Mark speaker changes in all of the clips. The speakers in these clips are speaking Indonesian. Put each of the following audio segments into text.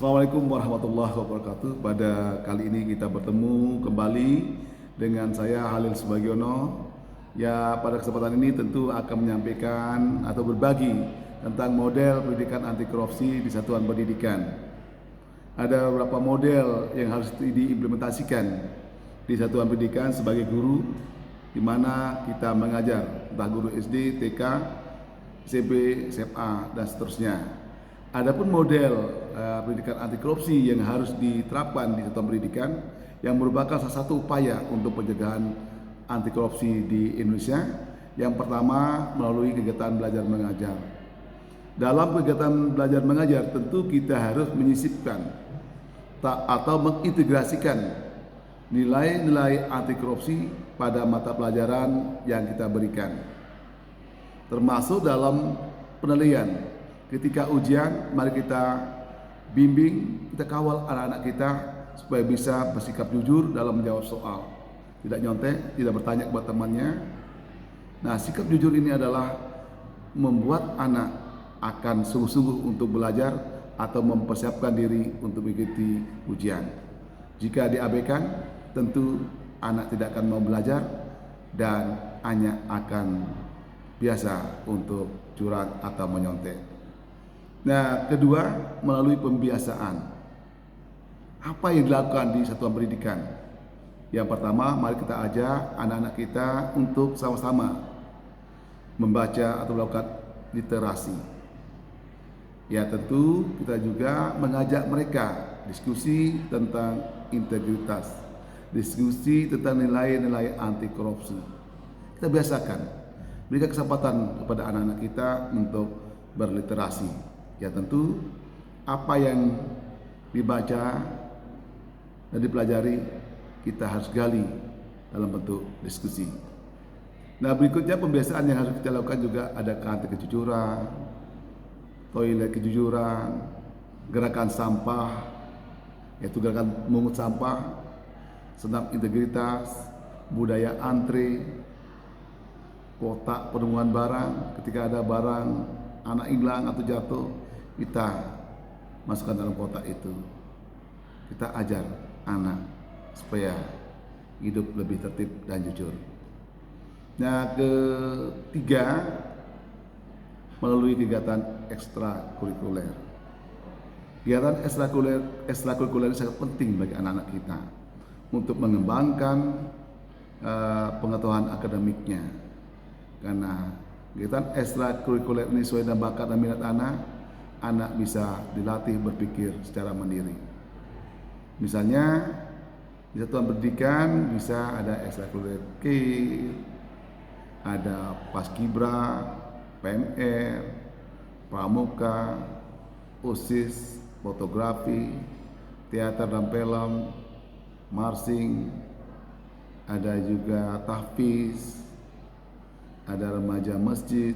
Speaker 1: Assalamualaikum warahmatullahi wabarakatuh. Pada kali ini kita bertemu kembali dengan saya Halil Subagiono. Ya, pada kesempatan ini tentu akan menyampaikan atau berbagi tentang model pendidikan anti korupsi di satuan pendidikan. Ada beberapa model yang harus diimplementasikan di satuan pendidikan sebagai guru, di mana kita mengajar entah guru SD, TK, SMP, SMA, dan seterusnya. Adapun model pendidikan anti korupsi yang harus diterapkan di satuan pendidikan yang merupakan salah satu upaya untuk pencegahan anti korupsi di Indonesia. Yang pertama melalui kegiatan belajar mengajar. Dalam kegiatan belajar mengajar tentu kita harus menyisipkan atau mengintegrasikan nilai-nilai anti korupsi pada mata pelajaran yang kita berikan, termasuk dalam penilaian. Ketika ujian, mari kita bimbing, kita kawal anak-anak kita supaya bisa bersikap jujur dalam menjawab soal. Tidak nyontek, tidak bertanya kepada temannya. Nah, sikap jujur ini adalah membuat anak akan sungguh-sungguh untuk belajar atau mempersiapkan diri untuk mengikuti ujian. Jika diabaikan, tentu anak tidak akan mau belajar dan hanya akan biasa untuk curang atau menyontek. Nah, kedua, melalui pembiasaan. Apa yang dilakukan di satuan pendidikan? Yang pertama, mari kita ajak anak-anak kita untuk sama-sama membaca atau melakukan literasi. Ya, tentu kita juga mengajak mereka diskusi tentang integritas, diskusi tentang nilai-nilai anti korupsi. Kita biasakan, berikan kesempatan kepada anak-anak kita untuk berliterasi. Ya, tentu apa yang dibaca dan dipelajari kita harus gali dalam bentuk diskusi. Nah, berikutnya pembiasaan yang harus kita lakukan juga ada kantin kejujuran, toilet kejujuran, gerakan sampah, yaitu gerakan mengut sampah, senam integritas, budaya antre, kotak penemuan barang. Ketika ada barang anak hilang atau jatuh, kita masukkan dalam kotak itu. Kita ajar anak supaya hidup lebih tertib dan jujur. Nah, ketiga, melalui kegiatan ekstrakurikuler. Kegiatan ekstrakurikuler sangat penting bagi anak-anak kita untuk mengembangkan pengetahuan akademiknya, karena kegiatan ekstrakurikuler ini sesuai dengan bakat dan minat anak bisa dilatih berpikir secara mandiri. Misalnya di satuan pendidikan bisa ada ekstrakurikuler ada paskibra, PMR, pramuka, OSIS, fotografi, teater dan film, marching, ada juga tahfiz, ada remaja masjid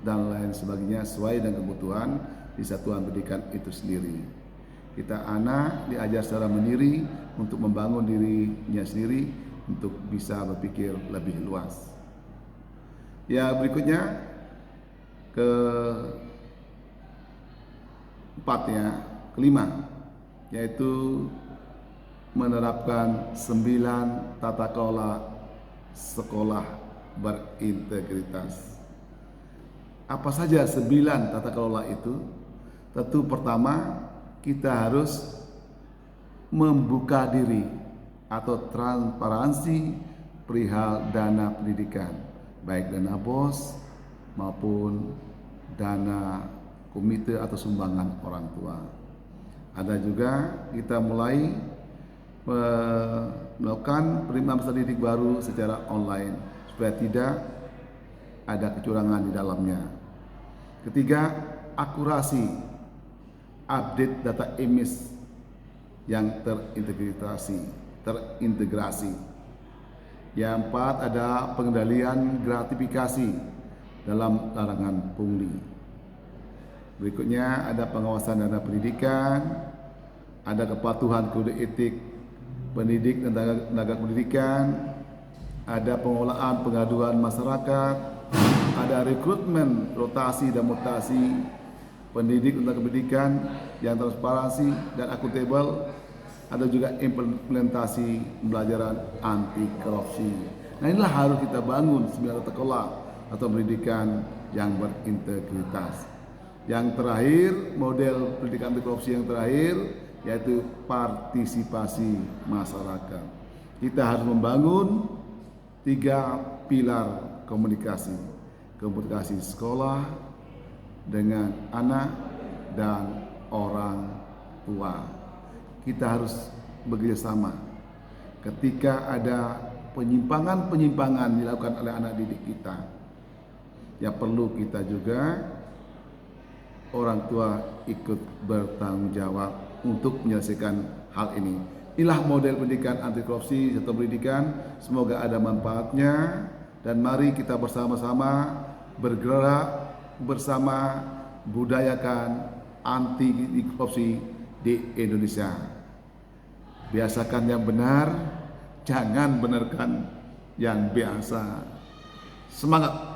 Speaker 1: dan lain sebagainya sesuai dengan kebutuhan di satuan pendidikan itu sendiri. Kita anak diajar secara mandiri untuk membangun dirinya sendiri untuk bisa berpikir lebih luas. Ya, berikutnya kelima, yaitu menerapkan 9 tata kelola sekolah berintegritas. Apa saja 9 tata kelola itu? Tentu pertama, kita harus membuka diri atau transparansi perihal dana pendidikan, baik dana BOS maupun dana komite atau sumbangan orang tua. Ada juga kita mulai melakukan penerimaan peserta didik baru secara online supaya tidak ada kecurangan di dalamnya. Ketiga, akurasi update data emis yang terintegrasi. Yang empat, ada pengendalian gratifikasi dalam larangan pungli. Berikutnya ada pengawasan dana pendidikan, ada kepatuhan kode etik pendidik dan tenaga pendidikan, ada pengolahan pengaduan masyarakat, ada rekrutmen, rotasi dan mutasi, pendidik untuk pendidikan yang transparansi dan akuntabel, ada juga implementasi pembelajaran anti korupsi. Nah, inilah harus kita bangun sembilan sekolah atau pendidikan yang berintegritas. Yang terakhir, model pendidikan anti korupsi yang terakhir yaitu partisipasi masyarakat. Kita harus membangun 3 pilar komunikasi. Komunikasi sekolah dengan anak dan orang tua. Kita harus bekerjasama. Ketika ada penyimpangan-penyimpangan dilakukan oleh anak didik kita, ya perlu kita juga orang tua ikut bertanggung jawab untuk menyelesaikan hal ini. Inilah model pendidikan anti korupsi serta pendidikan. Semoga ada manfaatnya dan mari kita bersama-sama bergerak bersama budayakan anti korupsi di Indonesia. Biasakan yang benar, jangan benarkan yang biasa. Semangat!